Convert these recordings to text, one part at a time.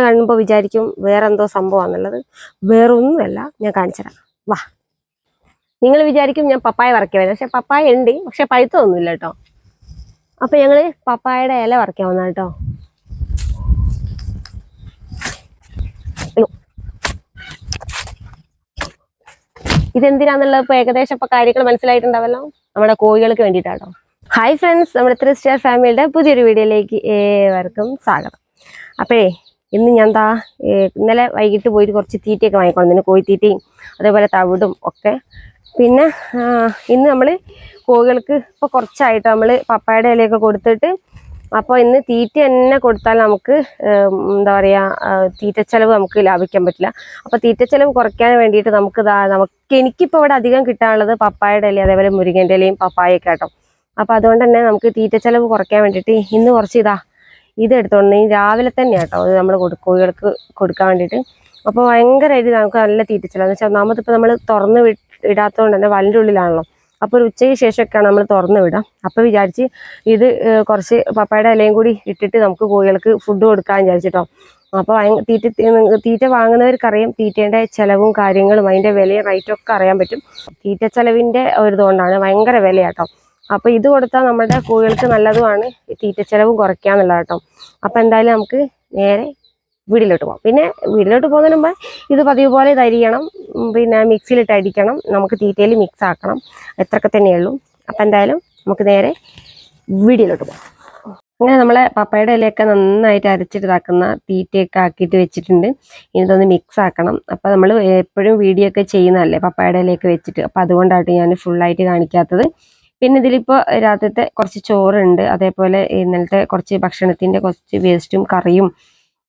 കാണുമ്പോൾ വിചാരിക്കും വേറെ എന്തോ സംഭവമാണെന്നുള്ളത്. വേറൊന്നുമല്ല, ഞാൻ കാണിച്ചുതരാം. വാ. നിങ്ങൾ വിചാരിക്കും ഞാൻ പപ്പായ വറക്കാൻ വരുന്നത്. പക്ഷെ പപ്പായ ഉണ്ട്, പക്ഷെ പഴുത്തൊന്നുമില്ല കേട്ടോ. അപ്പം ഞങ്ങൾ പപ്പായയുടെ ഇല വറക്കാൻ വന്ന കേട്ടോ. ഇതെന്തിനാന്നുള്ളത് ഇപ്പോൾ ഏകദേശം ഇപ്പോൾ കാര്യങ്ങൾ മനസ്സിലായിട്ടുണ്ടാവല്ലോ. നമ്മുടെ കോഴികൾക്ക് വേണ്ടിയിട്ടാട്ടോ. ഹായ് ഫ്രണ്ട്സ്, നമ്മുടെ 3 സ്റ്റാർ ഫാമിലിയുടെ പുതിയൊരു വീഡിയോയിലേക്ക് ഏവർക്കും സ്വാഗതം. അപ്പോഴേ ഇന്ന് ഞാൻ ഇന്നലെ വൈകിട്ട് പോയിട്ട് കുറച്ച് തീറ്റയൊക്കെ വാങ്ങിക്കൊണ്ടിരുന്നു, കോഴിത്തീറ്റയും അതേപോലെ തവിടും ഒക്കെ. പിന്നെ ഇന്ന് നമ്മൾ കോഴികൾക്ക് ഇപ്പോൾ കുറച്ചായിട്ട് നമ്മൾ പപ്പായയുടെ ഇലയൊക്കെ കൊടുത്തിട്ട്, അപ്പോൾ ഇന്ന് തീറ്റ തന്നെ കൊടുത്താൽ നമുക്ക് എന്താ പറയുക, തീറ്റച്ചെലവ് നമുക്ക് ലാഭിക്കാൻ പറ്റില്ല. അപ്പോൾ തീറ്റച്ചെലവ് കുറയ്ക്കാൻ വേണ്ടിയിട്ട് എനിക്കിപ്പോൾ ഇവിടെ അധികം കിട്ടാനുള്ളത് പപ്പായയുടെ ഇല, അതേപോലെ മുരിങ്ങൻ്റെ ഇലയും പപ്പായൊക്കെ കേട്ടോ. അപ്പോൾ അതുകൊണ്ട് തന്നെ നമുക്ക് തീറ്റച്ചെലവ് കുറയ്ക്കാൻ വേണ്ടിയിട്ട് ഇന്ന് കുറച്ച് ഇത് എടുത്തോണ്ട് രാവിലെ തന്നെ കേട്ടോ അത് നമ്മൾ കോഴികൾക്ക് കൊടുക്കാൻ വേണ്ടിയിട്ട്. അപ്പോൾ ഭയങ്കരമായിട്ട് നമുക്ക് നല്ല തീറ്റച്ചെലവ് എന്ന് വെച്ചാൽ ഒന്നാമതിപ്പോൾ നമ്മൾ തുറന്ന് ഇടാത്തതുകൊണ്ട് തന്നെ വലിൻ്റെ ഉള്ളിലാണല്ലോ. അപ്പോൾ ഒരു ഉച്ചയ്ക്ക് ശേഷമൊക്കെയാണ് നമ്മൾ തുറന്ന് വിടാം. അപ്പോൾ വിചാരിച്ച് ഇത് കുറച്ച് പപ്പായയുടെ ഇലയും കൂടി ഇട്ടിട്ട് നമുക്ക് കോഴികൾക്ക് ഫുഡ് കൊടുക്കാൻ വിചാരിച്ചിട്ടോ. അപ്പോൾ തീറ്റ വാങ്ങുന്നവർക്കറിയാം തീറ്റേൻ്റെ ചിലവും കാര്യങ്ങളും അതിൻ്റെ വിലയും റേറ്റൊക്കെ അറിയാൻ പറ്റും. തീറ്റ ചിലവിൻ്റെ ഒരു ഇതുകൊണ്ടാണ് ഭയങ്കര വിലയാട്ടോ. അപ്പോൾ ഇത് കൊടുത്താൽ നമ്മുടെ കോഴികൾക്ക് നല്ലതുമാണ്, തീറ്റച്ചെലവും കുറയ്ക്കാന്നുള്ളത് കേട്ടോ. അപ്പോൾ എന്തായാലും നമുക്ക് നേരെ വീട്ടിലോട്ട് പോകാം. പിന്നെ വീട്ടിലോട്ട് പോകുന്നതിന് മുമ്പ് ഇത് പതിവ് പോലെ ഇത് അരിയണം, പിന്നെ മിക്സിയിലിട്ട് അടിക്കണം, നമുക്ക് തീറ്റയിൽ മിക്സ് ആക്കണം, എത്രയൊക്കെ തന്നെയുള്ളൂ. അപ്പം എന്തായാലും നമുക്ക് നേരെ വീട്ടിലോട്ട് പോകാം. അങ്ങനെ നമ്മളെ പപ്പായയുടെ ഇലയൊക്കെ നന്നായിട്ട് അരച്ചിട്ട് ഇതാക്കുന്ന തീറ്റയൊക്കെ ആക്കിയിട്ട് വെച്ചിട്ടുണ്ട്. ഇതൊന്ന് മിക്സ് ആക്കണം. അപ്പോൾ നമ്മൾ എപ്പോഴും വീഡിയോ ഒക്കെ ചെയ്യുന്നതല്ലേ പപ്പായയുടെ ഇലയൊക്കെ വെച്ചിട്ട്, അപ്പോൾ അതുകൊണ്ടായിട്ട് ഞാൻ ഫുള്ളായിട്ട് കാണിക്കാത്തത്. പിന്നെ ഇതിലിപ്പോൾ രാത്രിത്തെ കുറച്ച് ചോറുണ്ട്, അതേപോലെ ഇന്നലത്തെ കുറച്ച് ഭക്ഷണത്തിൻ്റെ കുറച്ച് വേസ്റ്റും കറിയും,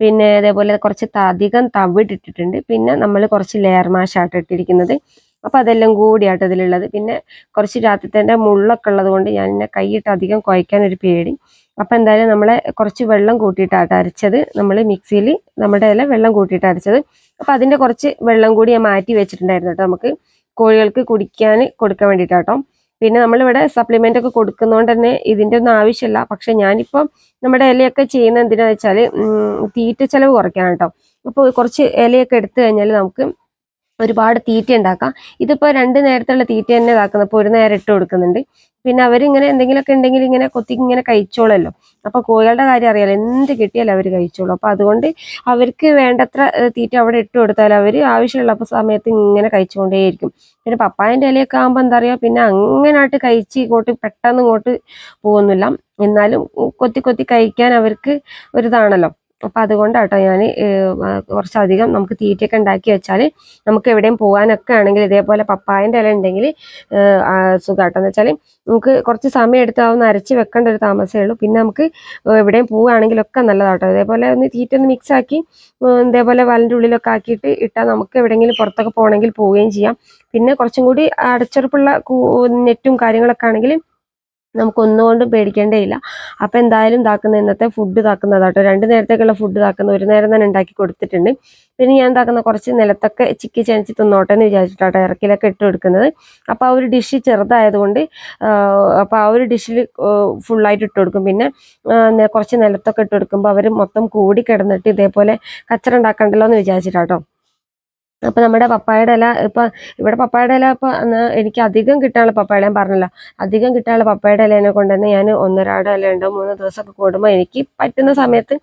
പിന്നെ അതേപോലെ കുറച്ച് അധികം തവിടിട്ടിട്ടുണ്ട്. പിന്നെ നമ്മൾ കുറച്ച് ലെയർ മാഷായിട്ട് ഇട്ടിരിക്കുന്നത്. അപ്പോൾ അതെല്ലാം കൂടിയായിട്ട് ഇതിലുള്ളത്. പിന്നെ കുറച്ച് രാത്രിത്തെ മുള്ളൊക്കെ ഉള്ളത് കൊണ്ട് ഞാൻ എന്നെ കൈയിട്ട് അധികം കുഴയ്ക്കാനൊരു പേടി. അപ്പോൾ എന്തായാലും നമ്മളെ കുറച്ച് വെള്ളം കൂട്ടിയിട്ടാണ് അരച്ചത്. നമ്മൾ മിക്സിയിൽ നമ്മുടെ വെള്ളം കൂട്ടിയിട്ട് അരച്ചത്. അപ്പോൾ അതിൻ്റെ കുറച്ച് വെള്ളം കൂടി ഞാൻ മാറ്റി വെച്ചിട്ടുണ്ടായിരുന്നു കേട്ടോ, നമുക്ക് കോഴികൾക്ക് കൊടുക്കാൻ വേണ്ടിയിട്ടാട്ടോ. പിന്നെ നമ്മളിവിടെ സപ്ലിമെൻ്റ് ഒക്കെ കൊടുക്കുന്നതുകൊണ്ട് തന്നെ ഇതിൻ്റെ ഒന്നും ആവശ്യമില്ല. പക്ഷെ ഞാനിപ്പോൾ നമ്മുടെ ഇലയൊക്കെ ചെയ്യുന്നത് എന്തിനാണെന്ന് വെച്ചാൽ തീറ്റ ചിലവ് കുറയ്ക്കാൻ കേട്ടോ. അപ്പോൾ കുറച്ച് ഇലയൊക്കെ എടുത്തു കഴിഞ്ഞാൽ നമുക്ക് ഒരുപാട് തീറ്റ ഉണ്ടാക്കാം. ഇതിപ്പോൾ 2 നേരത്തുള്ള തീറ്റ തന്നെ ഇതാക്കുന്നത്, ഇപ്പോൾ ഒരു നേരം ഇട്ട് കൊടുക്കുന്നുണ്ട്. പിന്നെ അവരിങ്ങനെ എന്തെങ്കിലുമൊക്കെ ഉണ്ടെങ്കിൽ ഇങ്ങനെ ഇങ്ങനെ കഴിച്ചോളല്ലോ. അപ്പോൾ കോഴികളുടെ കാര്യം അറിയാലോ, എന്ത് കിട്ടിയാലും അവർ കഴിച്ചോളൂ. അപ്പോൾ അതുകൊണ്ട് അവർക്ക് വേണ്ടത്ര തീറ്റ അവിടെ ഇട്ട് കൊടുത്താൽ അവർ ആവശ്യമുള്ള സമയത്ത് ഇങ്ങനെ കഴിച്ചുകൊണ്ടേയിരിക്കും. പിന്നെ പപ്പായൻ്റെ ഇലയൊക്കെ ആകുമ്പോൾ എന്താ പറയുക, പിന്നെ അങ്ങനായിട്ട് കഴിച്ച് പെട്ടെന്ന് ഇങ്ങോട്ട് പോകുന്നില്ല. എന്നാലും കൊത്തി കഴിക്കാൻ അവർക്ക് ഒരിതാണല്ലോ. അപ്പം അതുകൊണ്ടാട്ടോ ഞാൻ കുറച്ചധികം നമുക്ക് തീറ്റയൊക്കെ ഉണ്ടാക്കി വെച്ചാൽ നമുക്ക് എവിടെയും പോകാനൊക്കെ ആണെങ്കിൽ ഇതേപോലെ പപ്പായൻ്റെ ഇല ഉണ്ടെങ്കിൽ സുഖമാട്ടോ. എന്ന് വെച്ചാൽ നമുക്ക് കുറച്ച് സമയം എടുത്താവുന്ന അരച്ച് വെക്കേണ്ട ഒരു താമസമേ ഉള്ളൂ. പിന്നെ നമുക്ക് എവിടെയും പോവുകയാണെങ്കിലൊക്കെ നല്ലതാട്ടോ. ഇതേപോലെ തീറ്റ ഒന്ന് മിക്സ് ആക്കി ഇതേപോലെ വലിൻ്റെ ഉള്ളിലൊക്കെ ആക്കിയിട്ട് ഇട്ടാൽ നമുക്ക് എവിടെയെങ്കിലും പുറത്തൊക്കെ പോകണമെങ്കിൽ പോവുകയും ചെയ്യാം. പിന്നെ കുറച്ചും കൂടി അടച്ചുറപ്പുള്ള നെറ്റും കാര്യങ്ങളൊക്കെ ആണെങ്കിൽ നമുക്കൊന്നുകൊണ്ടും പേടിക്കേണ്ടേയില്ല. അപ്പം എന്തായാലും ഇന്നത്തെ ഫുഡ് ഇതാക്കുന്നതാട്ടോ. 2 നേരത്തേക്കുള്ള ഫുഡ് ഇതാക്കുന്ന ഒരു നേരം തന്നെ ഉണ്ടാക്കി കൊടുത്തിട്ടുണ്ട്. പിന്നെ ഞാൻ കുറച്ച് നിലത്തൊക്കെ ചിക്കി ചനച്ച് തിന്നോട്ടെ എന്ന് വിചാരിച്ചിട്ടാട്ടോ ഇറക്കിലൊക്കെ ഇട്ട് കൊടുക്കുന്നത്. അപ്പോൾ ആ ഒരു ഡിഷ് ചെറുതായതുകൊണ്ട് അപ്പോൾ ആ ഒരു ഡിഷിൽ ഫുള്ളായിട്ട് ഇട്ട് കൊടുക്കും. പിന്നെ കുറച്ച് നിലത്തൊക്കെ ഇട്ട് കൊടുക്കുമ്പോൾ അവർ മൊത്തം കൂടി കിടന്നിട്ട് ഇതേപോലെ കച്ചറ ഉണ്ടാക്കണ്ടല്ലോ എന്ന് വിചാരിച്ചിട്ടാട്ടോ. അപ്പോൾ നമ്മുടെ പപ്പായയുടെ ഇല ഇവിടെ പപ്പായയുടെ ഇല എനിക്ക് അധികം കിട്ടാനുള്ള പപ്പായ ഞാൻ പറഞ്ഞല്ലോ, അധികം കിട്ടാനുള്ള പപ്പായയുടെ ഇലേനെ കൊണ്ട് തന്നെ ഞാൻ 1.5 ഇല ഉണ്ടോ 3 ദിവസമൊക്കെ കൂടുമ്പോൾ എനിക്ക് പറ്റുന്ന സമയത്ത്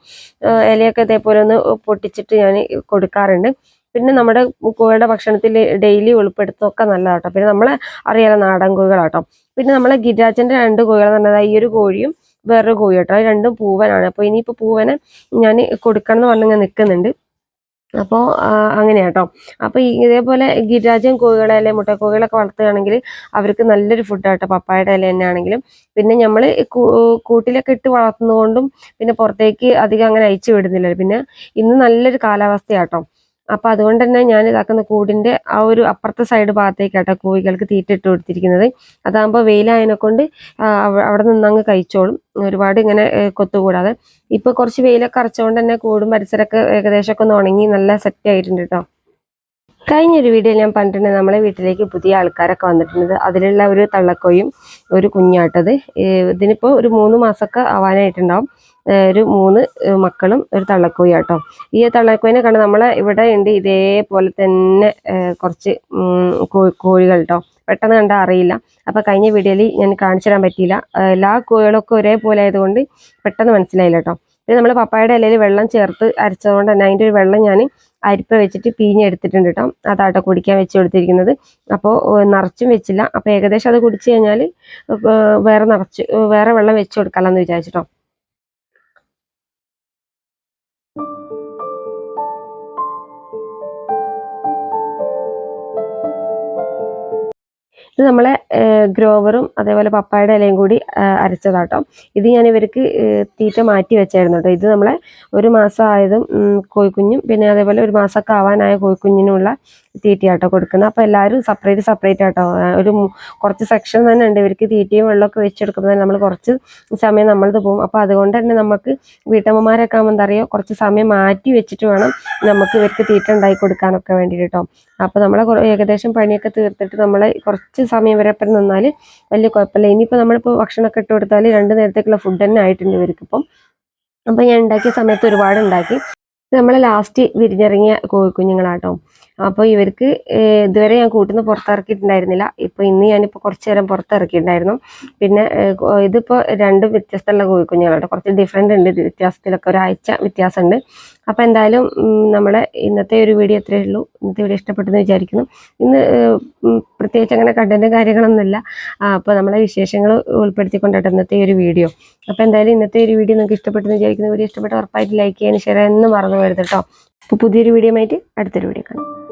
ഇലയൊക്കെ ഇതേപോലെ ഒന്ന് പൊട്ടിച്ചിട്ട് ഞാൻ കൊടുക്കാറുണ്ട്. പിന്നെ നമ്മുടെ കോഴിയുടെ ഭക്ഷണത്തിൽ ഡെയിലി ഉൾപ്പെടുത്തുന്നതൊക്കെ നല്ലതാട്ടോ. പിന്നെ നമ്മളെ അറിയാലോ നാടൻ കോഴികളാട്ടോ. പിന്നെ നമ്മളെ ഗിരിരാജൻ്റെ 2 കോഴികൾ എന്ന് പറഞ്ഞാൽ ഈ ഒരു കോഴിയും വേറൊരു കോഴി കേട്ടോ, അത് രണ്ടും പൂവനാണ്. അപ്പോൾ ഇനിയിപ്പോൾ പൂവനെ ഞാൻ കൊടുക്കണം എന്ന് പറഞ്ഞിങ്ങനെ നിൽക്കുന്നുണ്ട്. അപ്പോൾ അങ്ങനെയാട്ടോ. അപ്പോൾ ഇതേപോലെ ഗിരിരാജൻ കോഴികളെ അല്ലെ മുട്ടക്കോഴികളൊക്കെ വളർത്തുകയാണെങ്കിൽ അവർക്ക് നല്ലൊരു ഫുഡാട്ടോ പപ്പായയുടെ ഇല തന്നെയാണെങ്കിലും. പിന്നെ നമ്മൾ കൂട്ടിലൊക്കെ ഇട്ട് വളർത്തുന്നതുകൊണ്ടും പിന്നെ പുറത്തേക്ക് അധികം അങ്ങനെ അയച്ചു വിടുന്നില്ല. പിന്നെ ഇന്ന് നല്ലൊരു കാലാവസ്ഥയാട്ടോ. അപ്പോൾ അതുകൊണ്ട് തന്നെ ഞാൻ കൂടിൻ്റെ ആ ഒരു അപ്പുറത്തെ സൈഡ് ഭാഗത്തേക്കാട്ടോ കോഴികൾക്ക് തീറ്റ ഇട്ട് കൊടുത്തിരിക്കുന്നത്. അതാകുമ്പോൾ വെയിലായതിനെ കൊണ്ട് അവിടെ നിന്നങ്ങ് കഴിച്ചോളും, ഒരുപാട് ഇങ്ങനെ കൊത്തുകൂടാതെ. ഇപ്പോൾ കുറച്ച് വെയിലൊക്കെ അറച്ചുകൊണ്ട് തന്നെ കൂടും പരിസരമൊക്കെ ഏകദേശമൊക്കെ ഒന്ന് ഉണങ്ങി നല്ല സെറ്റ് ആയിട്ടുണ്ട് കേട്ടോ. കഴിഞ്ഞൊരു വീഡിയോ ഞാൻ പറഞ്ഞിട്ടുണ്ട് നമ്മളെ വീട്ടിലേക്ക് പുതിയ ആൾക്കാരൊക്കെ വന്നിട്ടുണ്ട്. അതിലുള്ള ഒരു തള്ളക്കോയും ഒരു കുഞ്ഞാട്ടത്. ഇതിനിപ്പോൾ ഒരു 3 മാസമൊക്കെ ആവാനായിട്ടുണ്ടാവും. ഒരു 3 മക്കളും ഒരു തള്ളക്കോയാട്ടോ. ഈ തള്ളക്കോയിനെ കണ്ട് നമ്മളെ ഇവിടെ ഉണ്ട് ഇതേപോലെ തന്നെ കുറച്ച് കോഴികൾ കേട്ടോ. പെട്ടെന്ന് കണ്ടാൽ അറിയില്ല. അപ്പോൾ കഴിഞ്ഞ വീഡിയോയിൽ ഞാൻ കാണിച്ചു തരാൻ പറ്റിയില്ല. എല്ലാ കോഴികളൊക്കെ ഒരേപോലെ ആയതുകൊണ്ട് പെട്ടെന്ന് മനസ്സിലായില്ല കേട്ടോ. പിന്നെ നമ്മൾ പപ്പായയുടെ ഇലയിൽ വെള്ളം ചേർത്ത് അരച്ചതുകൊണ്ട് തന്നെ അതിൻ്റെ ഒരു വെള്ളം ഞാൻ അരിപ്പ വെച്ചിട്ട് പിഴിഞ്ഞെടുത്തിട്ടുണ്ട് കേട്ടോ. അതാട്ടോ കുടിക്കാൻ വെച്ച് കൊടുത്തിരിക്കുന്നത്. അപ്പോൾ നിറച്ചും വെച്ചില്ല. അപ്പോൾ ഏകദേശം അത് കുടിച്ചു കഴിഞ്ഞാൽ വേറെ വെള്ളം വെച്ച് കൊടുക്കാമെന്ന് വിചാരിച്ചിട്ടോ. ഇത് നമ്മളെ ഗ്രോവറും അതേപോലെ പപ്പായയുടെ ഇലയും കൂടി അരച്ചതാട്ടോ. ഇത് ഞാൻ ഇവർക്ക് തീറ്റ മാറ്റി വെച്ചായിരുന്നു കേട്ടോ. ഇത് നമ്മളെ 1 മാസം ആയതും കോഴിക്കുഞ്ഞും പിന്നെ അതേപോലെ 1 മാസമൊക്കെ ആവാനായ കോഴിക്കുഞ്ഞിനുള്ള തീറ്റയാട്ടോ കൊടുക്കുന്നത്. അപ്പോൾ എല്ലാവരും സെപ്പറേറ്റ് ആട്ടോ. കുറച്ച് സെക്ഷൻ തന്നെ ഉണ്ട് ഇവർക്ക്. തീറ്റയും വെള്ളമൊക്കെ വെച്ചെടുക്കുമ്പോൾ തന്നെ നമ്മൾ കുറച്ച് സമയം നമ്മളത് പോകും. അപ്പോൾ അതുകൊണ്ട് തന്നെ നമുക്ക് വീട്ടമ്മമാരൊക്കെ ആകുമ്പോൾ എന്താ പറയുക, കുറച്ച് സമയം മാറ്റി വെച്ചിട്ട് വേണം നമുക്ക് ഇവർക്ക് തീറ്റ ഉണ്ടാക്കി കൊടുക്കാനൊക്കെ വേണ്ടിയിട്ട് കേട്ടോ. അപ്പോൾ നമ്മളെ ഏകദേശം പണിയൊക്കെ തീർത്തിട്ട് നമ്മളെ കുറച്ച് സമയം വരെ അപ്പം നിന്നാൽ വലിയ കുഴപ്പമില്ല. ഇനിയിപ്പോൾ നമ്മളിപ്പോൾ ഭക്ഷണമൊക്കെ ഇട്ട് കൊടുത്താൽ 2 നേരത്തേക്കുള്ള ഫുഡ് തന്നെ ആയിട്ടുണ്ട് ഇവർക്കിപ്പം. അപ്പോൾ ഞാൻ ഉണ്ടാക്കിയ സമയത്ത് ഒരുപാട് ഉണ്ടാക്കി. നമ്മൾ ലാസ്റ്റ് വിരിഞ്ഞിറങ്ങിയ കോഴിക്കുഞ്ഞുങ്ങളാട്ടോ. അപ്പോൾ ഇവർക്ക് ഇതുവരെ ഞാൻ കൂട്ടിൽ നിന്ന് പുറത്തിറക്കിയിട്ടുണ്ടായിരുന്നില്ല. ഇപ്പോൾ ഇന്ന് ഞാനിപ്പോൾ കുറച്ച് നേരം പുറത്തിറക്കിയിട്ടുണ്ടായിരുന്നു. പിന്നെ ഇതിപ്പോൾ 2 വ്യത്യസ്തമുള്ള കോഴിക്കുഞ്ഞുങ്ങളാട്ടോ. കുറച്ച് ഡിഫറെൻ്റ് ഉണ്ട് വ്യത്യാസത്തിലൊക്കെ, ഒരാഴ്ച വ്യത്യാസമുണ്ട്. അപ്പോൾ എന്തായാലും നമ്മളെ ഇന്നത്തെ ഒരു വീഡിയോ ഇത്രയേ ഉള്ളൂ. ഇന്നത്തെ വീഡിയോ ഇഷ്ടപ്പെട്ടെന്ന് വിചാരിക്കുന്നു. ഇന്ന് പ്രത്യേകിച്ച് അങ്ങനെ കണ്ടന്റ് കാര്യങ്ങളൊന്നുമില്ല. അപ്പോൾ നമ്മളെ വിശേഷങ്ങൾ ഉൾപ്പെടുത്തിക്കൊണ്ടാട്ടോ ഇന്നത്തെ ഒരു വീഡിയോ. അപ്പോൾ എന്തായാലും ഇന്നത്തെ ഒരു വീഡിയോ നിങ്ങൾക്ക് ഇഷ്ടപ്പെട്ടെന്ന് വിചാരിക്കുന്നു. വീഡിയോ ഇഷ്ടപ്പെട്ട ഉറപ്പായിട്ട് ലൈക്ക് ചെയ്യാൻ ഷെയർ ചെയ്യാൻ മറന്നു പോകരുത് കേട്ടോ. അപ്പോൾ പുതിയൊരു വീഡിയോ ആയിട്ട് അടുത്തൊരു വീഡിയോ കാണാം.